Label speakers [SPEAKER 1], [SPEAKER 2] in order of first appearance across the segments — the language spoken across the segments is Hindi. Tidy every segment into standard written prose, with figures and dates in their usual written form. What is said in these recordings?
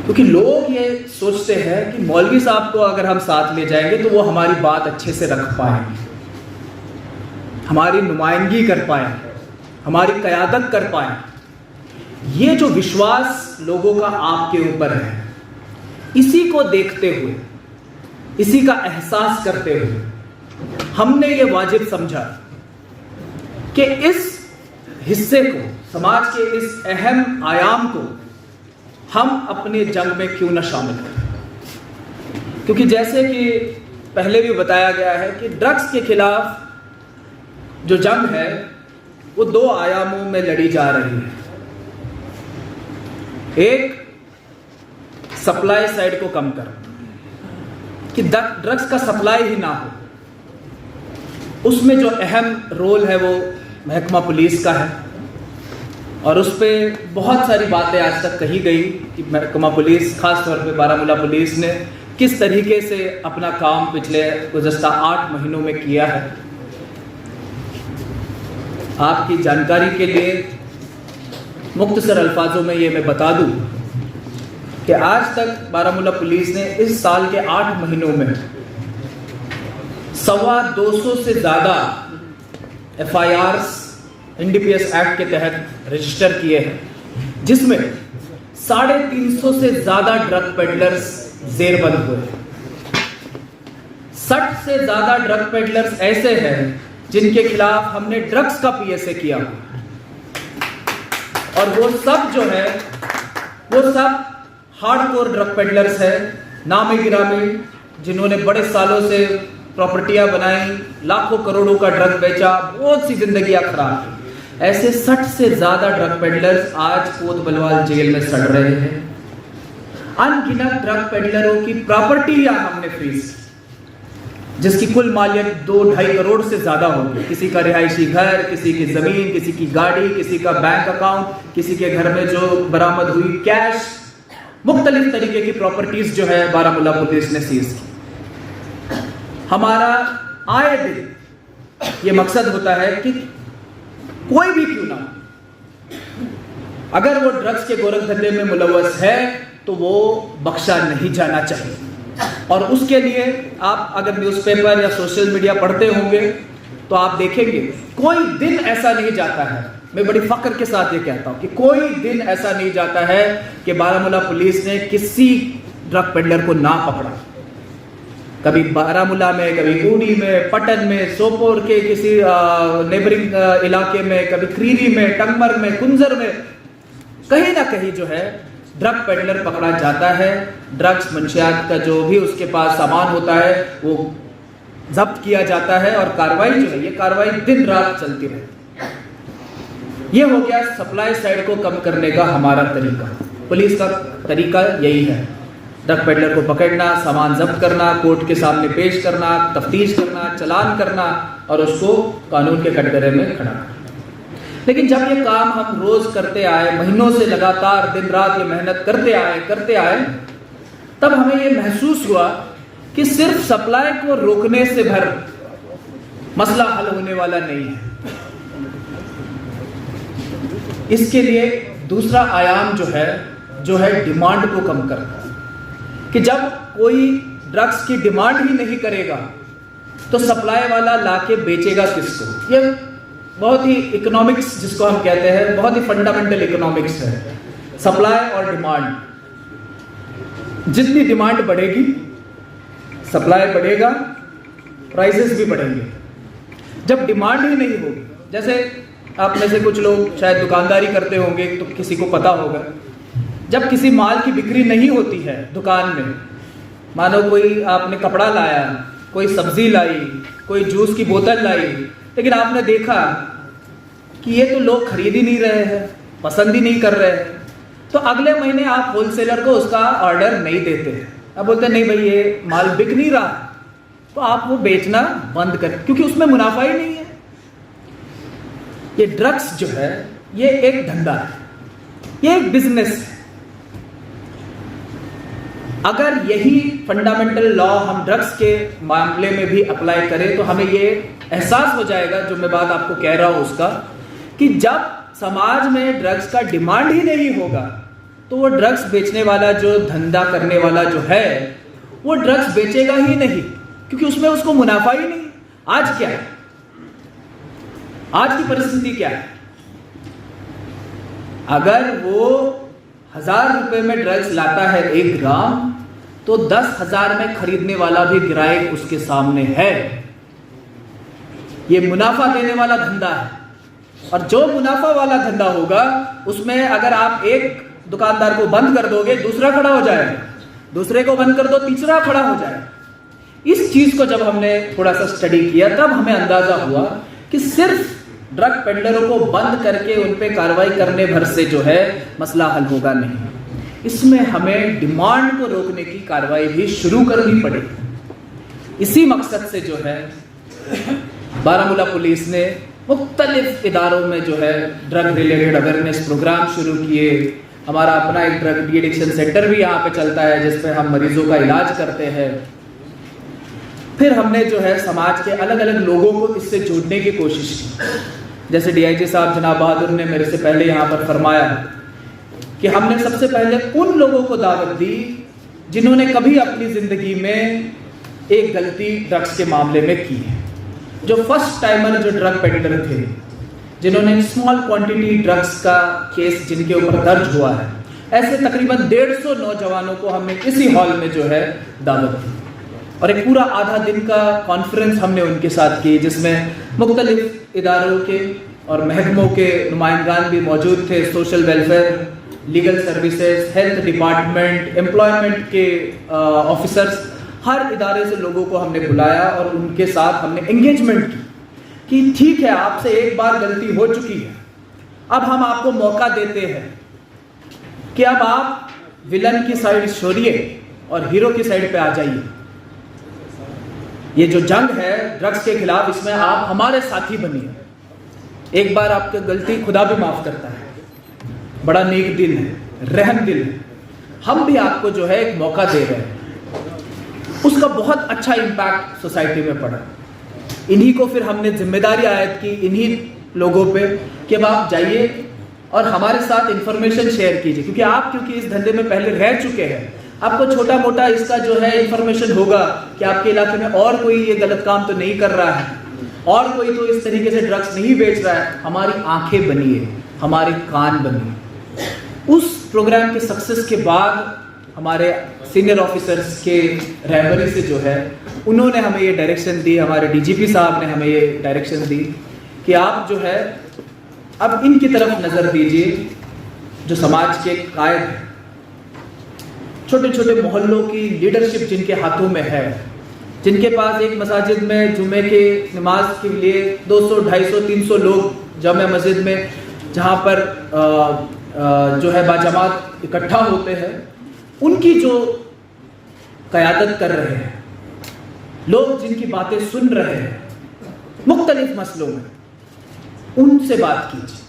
[SPEAKER 1] क्योंकि लोग ये सोचते हैं कि मौलवी साहब को अगर हम साथ ले जाएंगे तो वो हमारी बात अच्छे से रख पाएंगे, हमारी नुमाइंदगी कर पाएंगे, हमारी क़यादत कर पाएंगे। ये जो विश्वास लोगों का आपके ऊपर है, इसी को देखते हुए, इसी का एहसास करते हुए हमने ये वाजिब समझा कि इस हिस्से को, समाज के इस अहम आयाम को हम अपने जंग में क्यों न शामिल करें। क्योंकि जैसे कि पहले भी बताया गया है कि ड्रग्स के खिलाफ जो जंग है वो दो आयामों में लड़ी जा रही है। एक, सप्लाई साइड को कम कर, कि ड्रग्स का सप्लाई ही ना हो। उसमें जो अहम रोल है वो महकमा पुलिस का है, और उस पर बहुत सारी बातें आज तक कही गई कि महकमा पुलिस, खास तौर पे बारामूला पुलिस ने किस तरीके से अपना काम पिछले गुज़श्ता 8 महीनों में किया है। आपकी जानकारी के लिए मुख्तसर अल्फाजों में ये मैं बता दूं कि आज तक बारामूला पुलिस ने इस साल के 8 महीनों में 225 से ज़्यादा FIRs NDPS एक्ट के तहत रजिस्टर किए हैं, जिसमें 350 से ज़्यादा ड्रग पेडलर्स जेरबंद हुए। 60 से ज़्यादा ड्रग पेडलर्स ऐसे हैं जिनके खिलाफ हमने ड्रग्स का PSA किया, और वो सब जो है वो सब हार्डकोर ड्रग पेडलर्स है, नामी गिरामी, जिन्होंने बड़े सालों से प्रॉपर्टियां बनाई, लाखों करोड़ों का ड्रग बेचा, बहुत सी जिंदगियां खराब की। ऐसे 60 से ज्यादा ड्रग पेडलर्स आज कोत बलवाल जेल में सड़ रहे हैं। अनगिनत ड्रग पेडलरों की प्रॉपर्टियां हमने फ्रीज, जिसकी कुल मालियत 2-2.5 करोड़ से ज्यादा होगी। किसी का रिहायशी घर, किसी की जमीन, किसी की गाड़ी, किसी का बैंक अकाउंट, किसी के घर में जो बरामद हुई कैश, मुख्तलिफ तरीके की प्रॉपर्टीज जो है बारामूला पुलिस ने सीज की। हमारा आए दिन ये मकसद होता है कि कोई भी क्यों ना, अगर वो ड्रग्स के गोरखधंधे में मुलव्वस है तो वो बख्शा नहीं जाना चाहिए। और उसके लिए आप अगर न्यूज़पेपर या सोशल मीडिया पढ़ते होंगे तो आप देखेंगे कोई दिन ऐसा नहीं जाता है, मैं बड़ी फख्र के साथ ये कहता हूं कि कोई दिन ऐसा नहीं जाता है कि बारामूला पुलिस ने किसी ड्रग पेडलर को ना पकड़ा। कभी बारामूला में, कभी ऊड़ी में, पटन में, सोपोर के किसी नेबरिंग इलाके में, कभी क्रीरी में, टंगमर में, कुंजर में, कहीं ना कहीं जो है ड्रग पेडलर पकड़ा जाता है। ड्रग्स मंशियात का जो भी उसके पास सामान होता है वो जब्त किया जाता है, और कार्रवाई जो है, ये कार्रवाई दिन रात चलती रहती है। ये हो गया सप्लाई साइड को कम करने का हमारा तरीका। पुलिस का तरीका यही है, ड्रग पेडलर को पकड़ना, सामान जब्त करना, कोर्ट के सामने पेश करना, तफ्तीश करना, चालान करना, और उसको कानून के कटघरे में खड़ा करना। लेकिन जब ये काम हम रोज करते आए, महीनों से लगातार दिन रात ये मेहनत करते आए, तब हमें ये महसूस हुआ कि सिर्फ सप्लाई को रोकने से भर मसला हल होने वाला नहीं है। इसके लिए दूसरा आयाम जो है डिमांड को कम करना, कि जब कोई ड्रग्स की डिमांड ही नहीं करेगा तो सप्लाई वाला लाके बेचेगा किसको। ये बहुत ही इकोनॉमिक्स जिसको हम कहते हैं, बहुत ही फंडामेंटल इकोनॉमिक्स है, सप्लाई और डिमांड। जितनी डिमांड बढ़ेगी सप्लाई बढ़ेगा, प्राइसेस भी बढ़ेंगे। जब डिमांड ही नहीं होगी, जैसे आप में से कुछ लोग शायद दुकानदारी करते होंगे तो किसी को पता होगा, जब किसी माल की बिक्री नहीं होती है दुकान में, मानो कोई आपने कपड़ा लाया, कोई सब्जी लाई, कोई जूस की बोतल लाई, लेकिन आपने देखा कि ये तो लोग खरीद ही नहीं रहे हैं, पसंद ही नहीं कर रहे हैं, तो अगले महीने आप होलसेलर को उसका ऑर्डर नहीं देते हैं। अब बोलते नहीं भाई ये माल बिक नहीं रहा, तो आप वो बेचना बंद करें, क्योंकि उसमें मुनाफा ही नहीं है। ये ड्रग्स जो है ये एक धंधा है, ये एक बिजनेस है। अगर यही फंडामेंटल लॉ हम ड्रग्स के मामले में भी अप्लाई करें तो हमें ये एहसास हो जाएगा, जो मैं बात आपको कह रहा हूं उसका, कि जब समाज में ड्रग्स का डिमांड ही नहीं होगा तो वो ड्रग्स बेचने वाला जो धंधा करने वाला जो है वो ड्रग्स बेचेगा ही नहीं, क्योंकि उसमें उसको मुनाफा ही नहीं। आज क्या है, आज की परिस्थिति क्या है? अगर वो 1000 रुपए में ड्रग्स लाता है 1 ग्राम, तो 10,000 में खरीदने वाला भी ग्राहक उसके सामने है। ये मुनाफा देने वाला धंधा है, और जो मुनाफा वाला धंधा होगा उसमें अगर आप एक दुकानदार को बंद कर दोगे, दूसरा खड़ा हो जाएगा, दूसरे को बंद कर दो, तीसरा खड़ा हो जाएगा। इस चीज को जब हमने थोड़ा सा स्टडी किया, तब हमें अंदाजा हुआ कि सिर्फ ड्रग पेडलरों को बंद करके उन पे कार्रवाई करने भर से जो है मसला हल होगा नहीं। इसमें हमें डिमांड को रोकने की कार्रवाई भी शुरू करनी पड़ेगी। इसी मकसद से जो है बारामूला पुलिस ने मुख्तलिफ इदारों में जो है ड्रग रिलेटेड अवेयरनेस प्रोग्राम शुरू किए। हमारा अपना एक ड्रग डी एडिक्शन सेंटर भी यहाँ पे चलता है, जिसपे हम मरीजों का इलाज करते हैं। फिर हमने जो है समाज के अलग अलग लोगों को इससे जोड़ने की कोशिश की। जैसे डीआईजी साहब जनाब बहादुर ने मेरे से पहले यहाँ पर फरमाया कि हमने सबसे पहले उन लोगों को दावत दी जिन्होंने कभी अपनी जिंदगी में एक गलती ड्रग्स के मामले में की है, जो फर्स्ट टाइमर जो ड्रग पेडलर थे, जिन्होंने स्मॉल क्वांटिटी ड्रग्स का केस जिनके ऊपर दर्ज हुआ है। ऐसे तकरीबन 150 नौजवानों को हमने इसी हॉल में जो है दावत दी, और एक पूरा आधा दिन का कॉन्फ्रेंस हमने उनके साथ की, जिसमें मुख्तलिफ इदारों के और महकमों के नुमाइंदान भी मौजूद थे। Social welfare, legal services, health department, employment के ऑफिसर्स, हर इदारे से लोगों को हमने बुलाया और उनके साथ हमने एंगेजमेंट की कि ठीक है, आपसे एक बार गलती हो चुकी है, अब हम आपको मौका देते हैं कि अब आप विलन की साइड छोड़िए और हीरो की साइड पे आ जाइए। ये जो जंग है ड्रग्स के खिलाफ, इसमें आप हमारे साथी बनिए। एक बार आपकी गलती खुदा भी माफ करता है, बड़ा नेक दिल है, रहम दिल है। हम भी आपको जो है एक मौका दे रहे हैं। उसका बहुत अच्छा इम्पैक्ट सोसाइटी में पड़ा। इन्हीं को फिर हमने जिम्मेदारी आयद की इन्हीं लोगों पे कि अब आप जाइए और हमारे साथ इंफॉर्मेशन शेयर कीजिए, क्योंकि इस धंधे में पहले रह चुके हैं। आपको छोटा मोटा इसका जो है इंफॉर्मेशन होगा कि आपके इलाके में और कोई ये गलत काम तो नहीं कर रहा है, और कोई तो इस तरीके से ड्रग्स नहीं बेच रहा है। हमारी आंखें बनिए, हमारे कान बनिए। उस प्रोग्राम के सक्सेस के बाद हमारे सीनियर ऑफिसर्स के रहबरी से जो है उन्होंने हमें ये डायरेक्शन दी, हमारे डीजीपी साहब ने हमें ये डायरेक्शन दी कि आप जो है अब इनकी तरफ नज़र दीजिए जो समाज के कायद हैं, छोटे छोटे मोहल्लों की लीडरशिप जिनके हाथों में है, जिनके पास एक मस्जिद में जुमे के नमाज के लिए 200, 250, 300 लोग जामा मस्जिद में जहाँ पर जो है बाजमात इकट्ठा होते हैं, उनकी जो क़यादत कर रहे हैं, लोग जिनकी बातें सुन रहे हैं मुख्तलिफ मसलों में, उनसे बात कीजिए,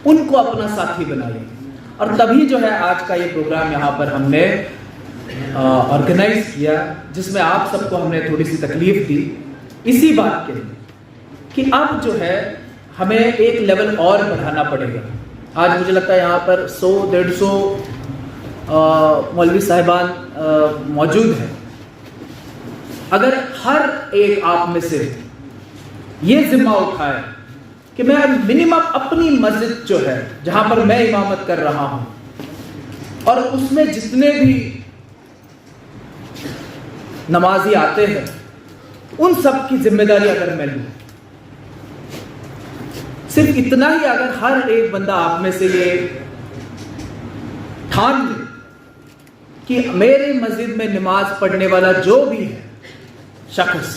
[SPEAKER 1] उनको अपना साथी बनाइए। और तभी जो है आज का ये प्रोग्राम यहाँ पर हमने ऑर्गेनाइज किया, जिसमें आप सबको हमने थोड़ी सी तकलीफ दी इसी बात के लिए कि अब जो है हमें एक लेवल और बढ़ाना पड़ेगा। आज मुझे लगता है यहाँ पर 100-150 मौलवी साहिबान मौजूद हैं। अगर हर एक आप में से ये जिम्मा उठाए कि मैं मिनिमम अपनी मस्जिद जो है जहां पर मैं इमामत कर रहा हूं, और उसमें जितने भी नमाजी आते हैं उन सब की जिम्मेदारी अगर मैं लूं, सिर्फ इतना ही अगर हर एक बंदा आप में से ये ठान ले कि मेरे मस्जिद में नमाज पढ़ने वाला जो भी है शख्स,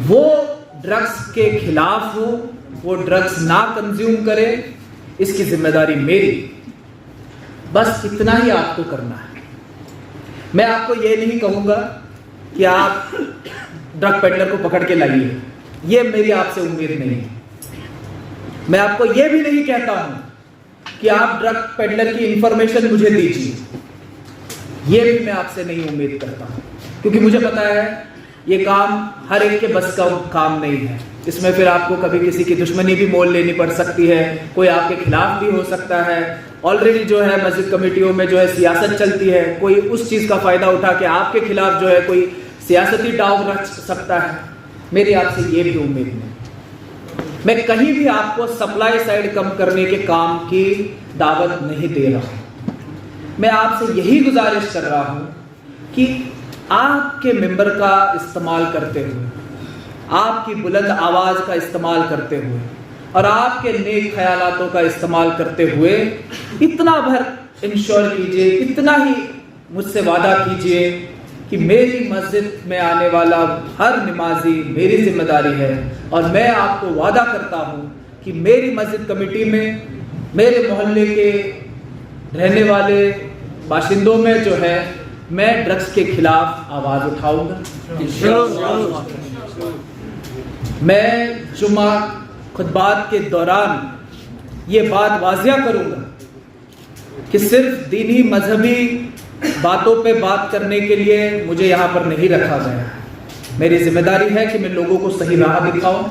[SPEAKER 1] वो ड्रग्स के खिलाफ हो, वो ड्रग्स ना कंज्यूम करे, इसकी जिम्मेदारी मेरी। बस इतना ही आपको करना है। मैं आपको ये नहीं कहूंगा कि आप ड्रग पेडलर को पकड़ के लाइए, ये मेरी आपसे उम्मीद नहीं है। मैं आपको ये भी नहीं कहता हूं कि आप ड्रग पेडलर की इंफॉर्मेशन मुझे दीजिए, ये भी मैं आपसे नहीं उम्मीद करता हूं, क्योंकि मुझे पता है ये काम हर एक के बस का काम नहीं है। इसमें फिर आपको कभी किसी की दुश्मनी भी मोल लेनी पड़ सकती है, कोई आपके खिलाफ भी हो सकता है, ऑलरेडी जो है मस्जिद कमेटियों में जो है सियासत चलती है, कोई उस चीज़ का फ़ायदा उठा के आपके खिलाफ जो है कोई सियासती दांव रच सकता है। मेरी आपसे ये भी उम्मीद नहीं, मैं कहीं भी आपको सप्लाई साइड कम करने के काम की दावत नहीं दे रहा हूँ। मैं आपसे यही गुजारिश कर रहा हूँ कि आपके मेंबर का इस्तेमाल करते हुए, आपकी बुलंद आवाज़ का इस्तेमाल करते हुए और आपके नेक ख्यालातों का इस्तेमाल करते हुए इतना भर इंश्योर कीजिए, इतना ही मुझसे वादा कीजिए कि मेरी मस्जिद में आने वाला हर नमाजी मेरी जिम्मेदारी है। और मैं आपको वादा करता हूँ कि मेरी मस्जिद कमेटी में मेरे मोहल्ले के रहने वाले बाशिंदों में जो है मैं ड्रग्स के खिलाफ आवाज़ उठाऊंगा। मैं जुमा खुतबात के दौरान ये बात वाज़िया करूंगा कि सिर्फ दीनी मजहबी बातों पे बात करने के लिए मुझे यहाँ पर नहीं रखा गया। मेरी जिम्मेदारी है कि मैं लोगों को सही राह दिखाऊं,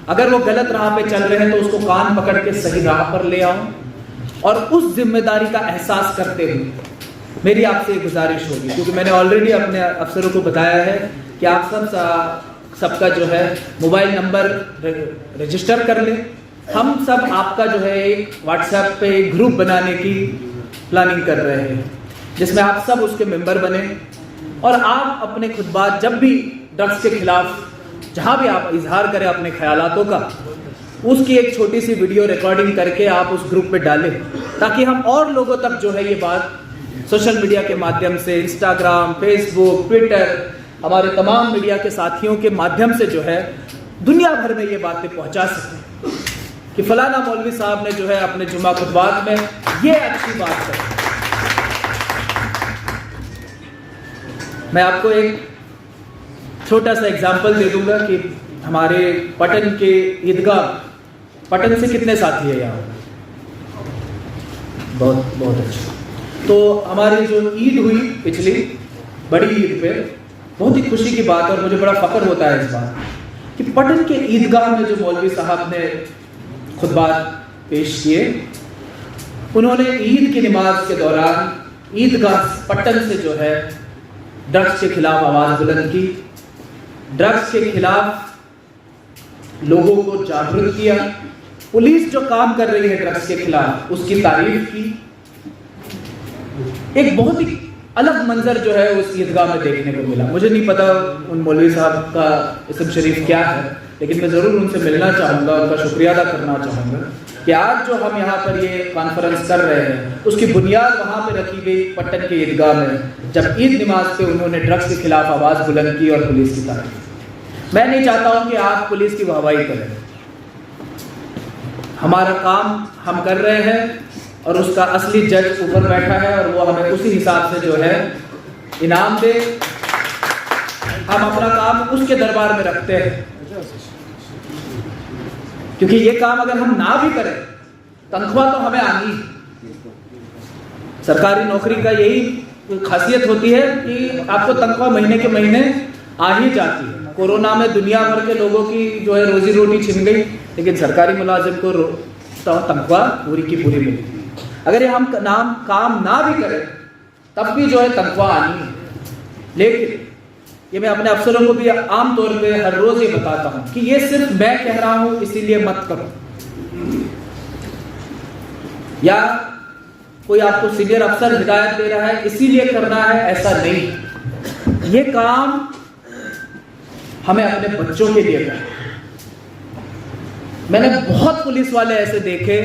[SPEAKER 1] अगर वो गलत राह पे चल रहे हैं तो उसको कान पकड़ के सही राह पर ले आऊं। और उस जिम्मेदारी का एहसास करते हुए मेरी आपसे एक गुजारिश होगी, क्योंकि मैंने ऑलरेडी अपने अफसरों को बताया है कि आप सबका जो है मोबाइल नंबर रजिस्टर कर लें। हम सब आपका जो है एक व्हाट्सएप पे एक ग्रुप बनाने की प्लानिंग कर रहे हैं, जिसमें आप सब उसके मेंबर बने और आप अपने खुतबात जब भी ड्रग्स के खिलाफ जहां भी आप इजहार करें अपने ख्यालातों का, उसकी एक छोटी सी वीडियो रिकॉर्डिंग करके आप उस ग्रुप पे डालें, ताकि हम और लोगों तक जो है ये बात सोशल मीडिया के माध्यम से, इंस्टाग्राम, फेसबुक, ट्विटर, हमारे तमाम मीडिया के साथियों के माध्यम से जो है दुनिया भर में ये बातें पहुंचा सकें कि फलाना मौलवी साहब ने जो है अपने जुमा खुतबात में ये अच्छी बात कही। मैं आपको एक छोटा सा एग्जाम्पल दे दूंगा कि हमारे पटन के ईदगाह, पटन से कितने साथी है यहाँ? बहुत बहुत अच्छा। तो हमारी जो ईद हुई पिछली बड़ी ईद पे, बहुत ही खुशी की बात है और मुझे बड़ा फख्र होता है इस बात कि पटन के ईदगाह में जो मौलवी साहब ने खुतबात पेश किए, उन्होंने ईद की नमाज के दौरान ईदगाह पटन से जो है ड्रग्स के खिलाफ आवाज़ बुलंद की, ड्रग्स के खिलाफ लोगों को जागरूक किया, पुलिस जो काम कर रही है ड्रग्स के खिलाफ उसकी तारीफ की। एक बहुत ही अलग मंजर जो है उस ईदगाह में देखने को मिला। मुझे नहीं पता उन मौलवी साहब का इस्म शरीफ क्या है, लेकिन मैं ज़रूर उनसे मिलना चाहूँगा, उनका शुक्रिया अदा करना चाहूँगा कि आज जो हम यहाँ पर ये कॉन्फ्रेंस कर रहे हैं उसकी बुनियाद वहाँ पे रखी गई पटन के ईदगाह में, जब ईद नमाज पे उन्होंने ड्रग्स के खिलाफ आवाज़ बुलंद की और पुलिस की तारीफ। मैं नहीं चाहता हूँ कि आप पुलिस की वाहवाही करें, हमारा काम हम कर रहे हैं और उसका असली जज ऊपर बैठा है और वो हमें उसी हिसाब से जो है इनाम दे। हम अपना काम उसके दरबार में रखते हैं, क्योंकि ये काम अगर हम ना भी करें तनख्वाह तो हमें आनी। सरकारी नौकरी का यही खासियत होती है कि आपको तनख्वाह महीने के महीने आ ही जाती है। कोरोना में दुनिया भर के लोगों की जो है रोजी रोटी छिन गई, लेकिन सरकारी मुलाजिम को तनख्वाह पूरी की पूरी मिली। अगर ये हम काम ना भी करें तब भी जो है तनख्वाह आनी है। लेकिन ये मैं अपने अफसरों को भी आम तौर पे हर रोज ये बताता हूं कि ये सिर्फ मैं कह रहा हूं इसीलिए मत करो, या कोई आपको सीनियर अफसर हिदायत दे रहा है इसीलिए करना है, ऐसा नहीं। ये काम हमें अपने बच्चों के लिए करना। मैंने बहुत पुलिस वाले ऐसे देखे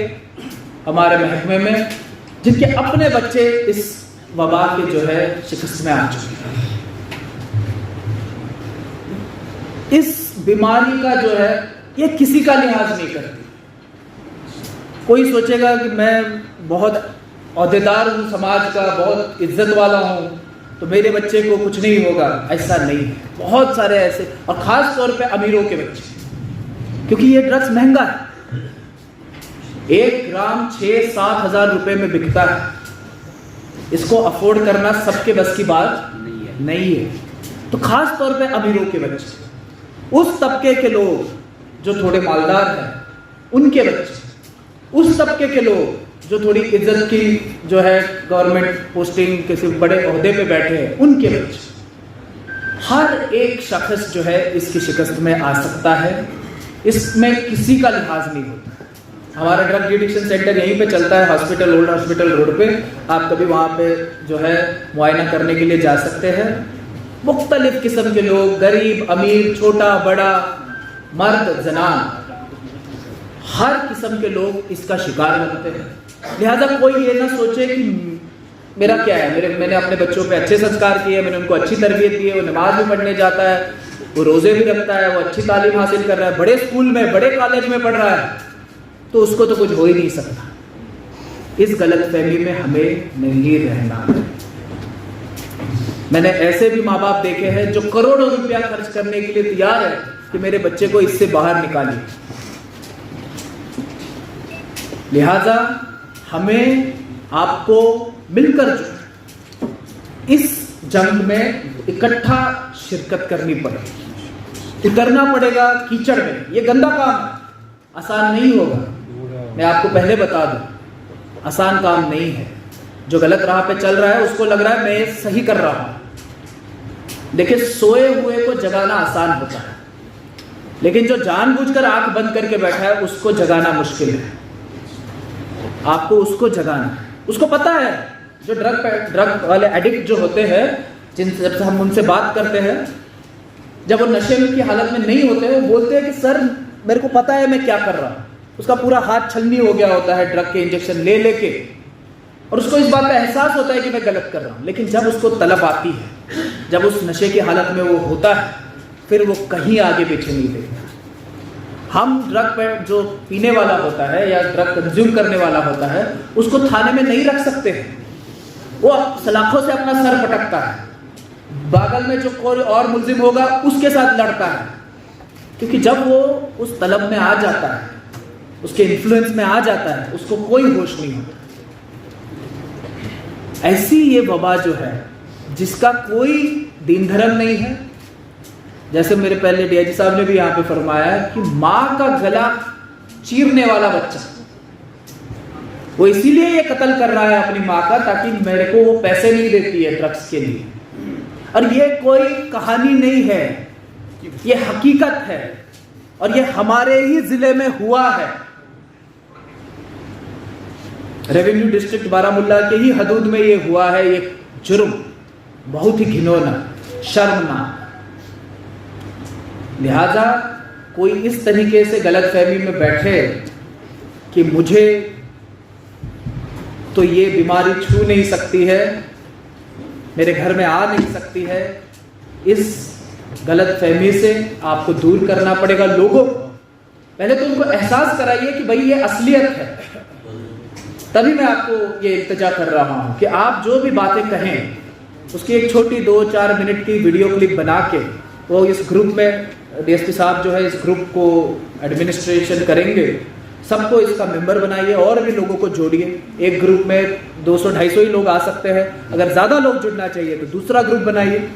[SPEAKER 1] हमारे महकमे में जिनके अपने बच्चे इस वबा के जो है शिकस्त में आ चुके हैं। इस बीमारी का जो है ये किसी का लिहाज नहीं करती। कोई सोचेगा कि मैं बहुत औहदेदार हूँ, समाज का बहुत इज्जत वाला हूँ, तो मेरे बच्चे को कुछ नहीं होगा। ऐसा नहीं है। बहुत सारे ऐसे, और ख़ास तौर पे अमीरों के बच्चे, क्योंकि ये ड्रग्स महंगा है। 1 ग्राम 6-7 हज़ार रुपए में बिकता है। इसको अफोर्ड करना सबके बस की बात नहीं है। तो ख़ास तौर पे अमीरों के बच्चे, उस तबके के लोग जो थोड़े मालदार हैं उनके बच्चे, उस तबके के लोग जो थोड़ी इज्जत की जो है गवर्नमेंट पोस्टिंग किसी बड़े ओहदे पे बैठे हैं, उनके बच्चे, हर एक शख्स जो है इसकी शिकस्त में आ सकता है। इसमें किसी का लिहाज नहीं होता। हमारा ड्रग एडिक्शन सेंटर यहीं पे चलता है, हॉस्पिटल, ओल्ड हॉस्पिटल रोड पे। आप कभी वहाँ पे जो है मुआयना करने के लिए जा सकते हैं। मुख्तलिफ किस्म के लोग, गरीब, अमीर, छोटा बड़ा, मर्द, जनान, हर किस्म के लोग इसका शिकार बनते हैं। लिहाजा कोई ये ना सोचे कि मेरा क्या है, मैंने अपने बच्चों पे अच्छे संस्कार किए, मैंने उनको अच्छी तरबियत दी है, वो नमाज भी पढ़ने जाता है, वो रोज़े भी रखता है, वो अच्छी तालीम हासिल कर रहा है, बड़े स्कूल में, बड़े कॉलेज में पढ़ रहा है, तो उसको तो कुछ हो ही नहीं सकता। इस गलतफहमी में हमें नहीं रहना है। मैंने ऐसे भी माँ बाप देखे हैं जो करोड़ों रुपया खर्च करने के लिए तैयार है कि मेरे बच्चे को इससे बाहर निकालिए। लिहाजा हमें आपको मिलकर जो इस जंग में इकट्ठा शिरकत करनी पड़ेगी, उतरना पड़ेगा कीचड़ में। ये गंदा काम है, आसान नहीं होगा, मैं आपको पहले बता दूं, आसान काम नहीं है। जो गलत राह पे चल रहा है उसको लग रहा है मैं ये सही कर रहा हूं। देखिए, सोए हुए को जगाना आसान होता है, लेकिन जो जानबूझकर आंख बंद करके बैठा है उसको जगाना मुश्किल है। आपको उसको जगाना है। उसको पता है, जो ड्रग वाले एडिक्ट जो होते हैं, जिनसे जब हम उनसे बात करते हैं, जब वो नशे की हालत में नहीं होते, वो बोलते हैं कि सर मेरे को पता है मैं क्या कर रहा हूं। उसका पूरा हाथ छलनी हो गया होता है ड्रग के इंजेक्शन ले लेके, और उसको इस बात का एहसास होता है कि मैं गलत कर रहा हूं। लेकिन जब उसको तलब आती है, जब उस नशे की हालत में वो होता है, फिर वो कहीं आगे पीछे नहीं देखता। हम ड्रग पे जो पीने वाला होता है या ड्रग कंज्यूम करने वाला होता है, उसको थाने में नहीं रख सकते हैं। वो सलाखों से अपना सर पटकता है, बगल में जो कोई और मुल्जिम होगा उसके साथ लड़ता है, क्योंकि जब वो उस तलब में आ जाता है, उसके इन्फ्लुएंस में आ जाता है, उसको कोई होश नहीं होता। ऐसी ये वबा जो है, जिसका कोई दीन धर्म नहीं है, जैसे मेरे पहले डीआईजी साहब ने भी यहाँ पे फरमाया कि माँ का गला चीरने वाला बच्चा, वो इसीलिए ये कत्ल कर रहा है अपनी माँ का, ताकि मेरे को वो पैसे नहीं देती है ड्रग्स के लिए। और ये कोई कहानी नहीं है, ये हकीकत है, और ये हमारे ही जिले में हुआ है। रेवेन्यू डिस्ट्रिक्ट बारामुल्ला के ही हदूद में ये हुआ है। ये जुर्म बहुत ही घिनौना, शर्मनाक। लिहाजा कोई इस तरीके से गलतफहमी में बैठे कि मुझे तो ये बीमारी छू नहीं सकती है, मेरे घर में आ नहीं सकती है, इस गलतफहमी से आपको दूर करना पड़ेगा लोगों को। पहले तो उनको एहसास कराइए कि भाई ये असलियत है। तभी मैं आपको ये इल्तिजा कर रहा हूं कि आप जो भी बातें कहें, उसकी एक छोटी 2-4 मिनट की वीडियो क्लिप बना के वो इस ग्रुप में, डीएसपी साहब जो है इस ग्रुप को एडमिनिस्ट्रेशन करेंगे, सबको इसका मेंबर बनाइए और भी लोगों को जोड़िए। एक ग्रुप में 200-250 ही लोग आ सकते हैं। अगर ज़्यादा लोग जुड़ना चाहिए तो दूसरा ग्रुप बनाइए,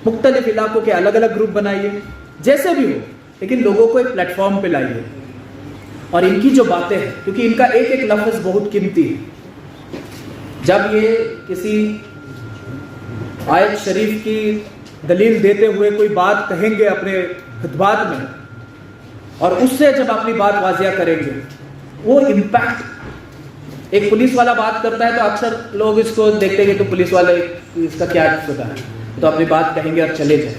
[SPEAKER 1] मुख्तलिफ इलाकों के अलग अलग ग्रुप बनाइए, जैसे भी हो, लेकिन लोगों को एक प्लेटफॉर्म पे लाइए। और इनकी जो बातें हैं, क्योंकि इनका एक एक लफ्ज़ बहुत कीमती है। जब ये किसी आयत शरीफ की दलील देते हुए कोई बात कहेंगे अपने खुतबात में, और उससे जब अपनी बात वाजिया करेंगे, वो इम्पैक्ट, एक पुलिस वाला बात करता है तो अक्सर लोग इसको देखते हैं कि तो पुलिस वाले इसका क्या पता है, तो अपनी बात कहेंगे और चले जाए।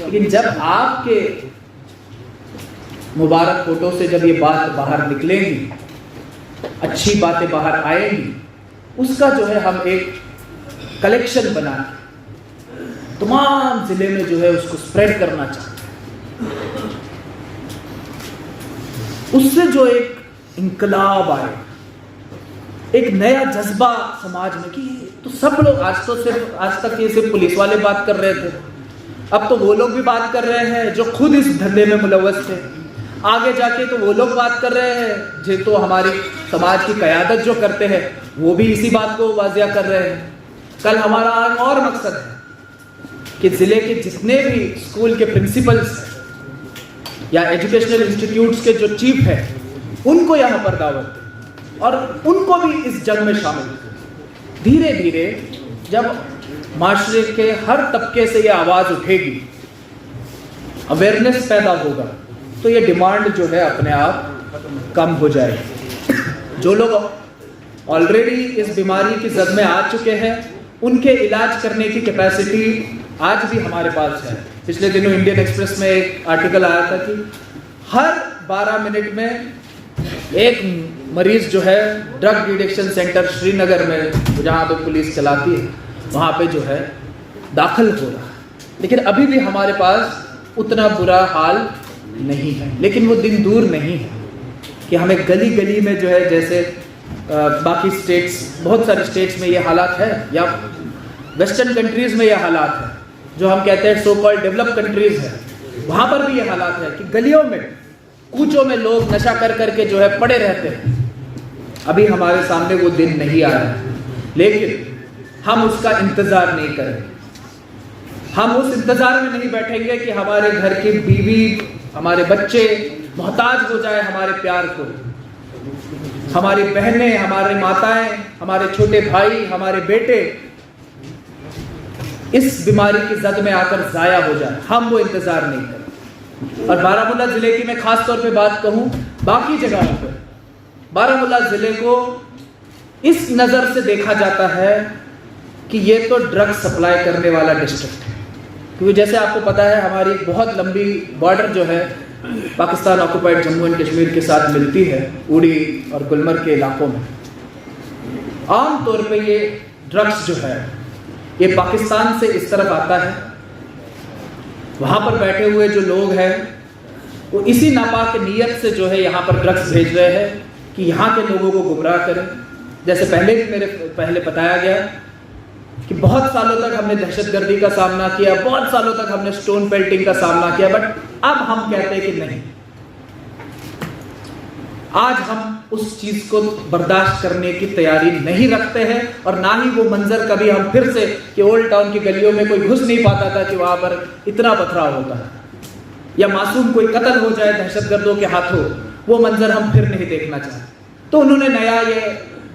[SPEAKER 1] लेकिन जब आपके मुबारक फोटो से जब ये बात बाहर निकलेंगी, अच्छी बातें बाहर आएंगी, उसका जो है हम एक कलेक्शन बना के तमाम जिले में जो है उसको स्प्रेड करना चाहते हैं। उससे जो एक इंकलाब आए, एक नया जज्बा समाज में, कि तो सब लोग, आज तक ये सिर्फ पुलिस वाले बात कर रहे थे, अब तो वो लोग भी बात कर रहे हैं जो खुद इस धंधे में मुलव्वस थे। आगे जाके तो वो लोग बात कर रहे हैं जो तो हमारी समाज की क़यादत जो करते हैं, वो भी इसी बात को वाजिया कर रहे हैं। कल हमारा और मकसद है कि ज़िले के जितने भी स्कूल के प्रिंसिपल्स या एजुकेशनल इंस्टीट्यूट्स के जो चीफ हैं, उनको यहाँ पर दावत दें। और उनको भी इस जंग में शामिल करें। धीरे धीरे जब माशरे के हर तबके से ये आवाज़ उठेगी, अवेयरनेस पैदा होगा, तो ये डिमांड जो है अपने आप कम हो जाएगी। जो लोग ऑलरेडी इस बीमारी की जद में आ चुके हैं, उनके इलाज करने की कैपेसिटी आज भी हमारे पास है। पिछले दिनों इंडियन एक्सप्रेस में एक आर्टिकल आया था कि हर 12 मिनट में एक मरीज जो है ड्रग डिटेक्शन सेंटर श्रीनगर में, जहाँ पे पुलिस चलाती है, वहाँ पे जो है दाखिल हो रहा है। लेकिन अभी भी हमारे पास उतना बुरा हाल नहीं है। लेकिन वो दिन दूर नहीं है कि हमें गली गली में जो है, जैसे बाकी स्टेट्स, बहुत सारे स्टेट्स में ये हालात है, या वेस्टर्न कंट्रीज़ में ये हालात है, जो हम कहते हैं सो कॉल्ड डेवलप कंट्रीज़ है, वहाँ पर भी ये हालात है कि गलियों में, कूचों में लोग नशा कर करके जो है पड़े रहते हैं। अभी हमारे सामने वो दिन नहीं आ रहा है, लेकिन हम उसका इंतज़ार नहीं करेंगे। हम उस इंतज़ार में नहीं बैठेंगे कि हमारे घर की बीवी, हमारे बच्चे मोहताज हो जाए हमारे प्यार को, हमारी बहनें, हमारी माताएं, हमारे छोटे भाई, हमारे बेटे इस बीमारी की जद में आकर ज़ाया हो जाए। हम वो इंतज़ार नहीं करें। और बारामूला ज़िले की मैं ख़ास तौर पे बात कहूँ, बाकी जगहों पर बारामूला ज़िले को इस नज़र से देखा जाता है कि ये तो ड्रग सप्लाई करने वाला डिस्ट्रिक्ट है, क्योंकि जैसे आपको पता है हमारी एक बहुत लंबी बॉर्डर जो है पाकिस्तान ऑक्युपाइड जम्मू एंड कश्मीर के साथ मिलती है, उड़ी और गुलमर्ग के इलाकों में। आम तौर पे ये ड्रग्स जो है ये पाकिस्तान से इस तरफ आता है। वहाँ पर बैठे हुए जो लोग हैं वो इसी नापाक नीयत से जो है यहाँ पर ड्रग्स भेज रहे हैं कि यहाँ के लोगों को गुमराह करें। जैसे पहले भी मेरे पहले बताया गया कि बहुत सालों तक हमने दहशतगर्दी का सामना किया, बहुत सालों तक हमने स्टोन पेल्टिंग का सामना किया, बट अब हम कहते हैं कि नहीं, आज हम उस चीज को बर्दाश्त करने की तैयारी नहीं रखते हैं। और ना ही वो मंजर कभी हम फिर से कि ओल्ड टाउन की गलियों में कोई घुस नहीं पाता था कि वहां पर इतना पथराव होता है, या मासूम कोई कत्ल हो जाए दहशतगर्दों के हाथों, वो मंजर हम फिर नहीं देखना चाहते। तो उन्होंने नया ये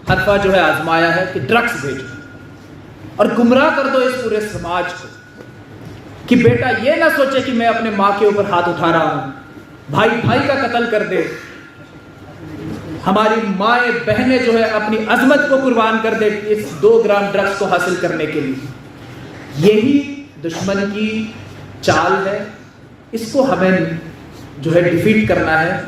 [SPEAKER 1] हरफा जो है आजमाया है कि ड्रग्स भेजो और गुमराह कर दो इस पूरे समाज को, कि बेटा ये ना सोचे कि मैं अपने माँ के ऊपर हाथ उठा रहा हूं, भाई भाई का कत्ल कर दे, हमारी माएँ बहनें जो है अपनी अजमत को कुर्बान कर दे इस 2 ग्राम ड्रग्स को हासिल करने के लिए। यही दुश्मन की चाल है, इसको हमें जो है डिफीट करना है।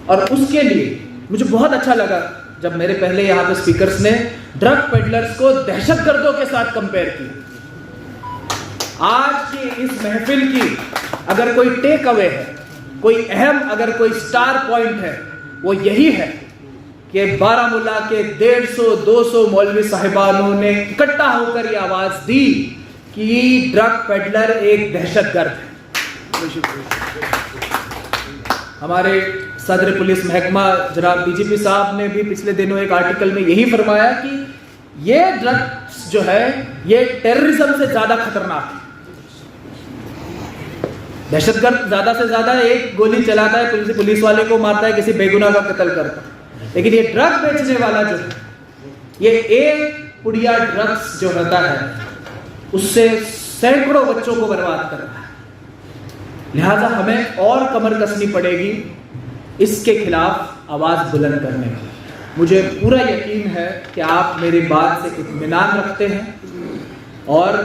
[SPEAKER 1] और उसके लिए मुझे बहुत अच्छा लगा जब मेरे पहले यहाँ पे स्पीकर्स ने ड्रग पेडलर्स को दहशतगर्दों के साथ कंपेयर किया। आज की इस महफिल की अगर कोई टेक अवे है, कोई अहम अगर कोई स्टार पॉइंट है, वो यही है कि बारामूला के 150-200 मौलवी साहिबानों ने इकट्ठा होकर ये आवाज दी कि ड्रग पेडलर एक दहशतगर्द है। हमारे सदर पुलिस महकमा जनाब डीजीपी साहब ने भी पिछले दिनों एक आर्टिकल में यही फरमाया कि ये ड्रग्स जो है ये टेररिज्म से ज्यादा खतरनाक है। दहशतगर्द ज्यादा से ज्यादा एक गोली चलाता है, पुलिस वाले को मारता है, किसी बेगुनाह का कत्ल करता है, लेकिन ये ड्रग बेचने वाला जो है, ये एक पुड़िया ड्रग्स जो होता है उससे सैकड़ों बच्चों को बर्बाद कर रहा है। लिहाजा हमें और कमर कसनी पड़ेगी इसके खिलाफ आवाज बुलंद करने की। मुझे पूरा यकीन है कि आप मेरी बात से इत्मीनान रखते हैं और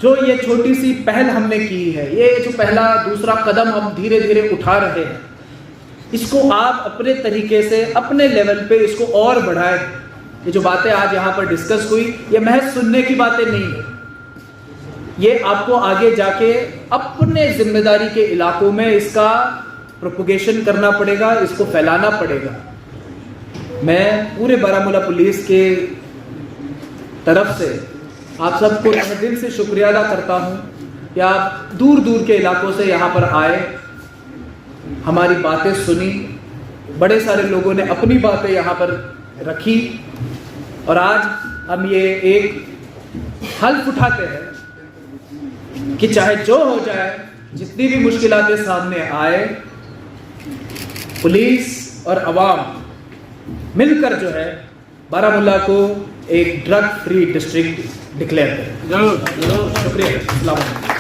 [SPEAKER 1] जो ये छोटी सी पहल हमने की है, ये जो पहला दूसरा कदम हम धीरे धीरे उठा रहे हैं, इसको आप अपने तरीके से अपने लेवल पे इसको और बढ़ाएं। ये जो बातें आज यहाँ पर डिस्कस हुई, ये महज सुनने की बातें नहीं है, ये आपको आगे जाके अपने जिम्मेदारी के इलाकों में इसका प्रोपोगेशन करना पड़ेगा, इसको फैलाना पड़ेगा। मैं पूरे बारामूला पुलिस के तरफ से आप सबको तहे दिल से शुक्रिया अदा करता हूँ कि आप दूर दूर के इलाकों से यहाँ पर आए, हमारी बातें सुनी, बड़े सारे लोगों ने अपनी बातें यहाँ पर रखी और आज हम ये एक हल्फ उठाते हैं कि चाहे जो हो जाए, जितनी भी मुश्किलातें सामने आए, पुलिस और अवाम मिलकर जो है बारामूला को एक ड्रग फ्री डिस्ट्रिक्ट डिक्लेयर करें।
[SPEAKER 2] जरूर।
[SPEAKER 1] शुक्रिया। अस्सलाम वालेकुम।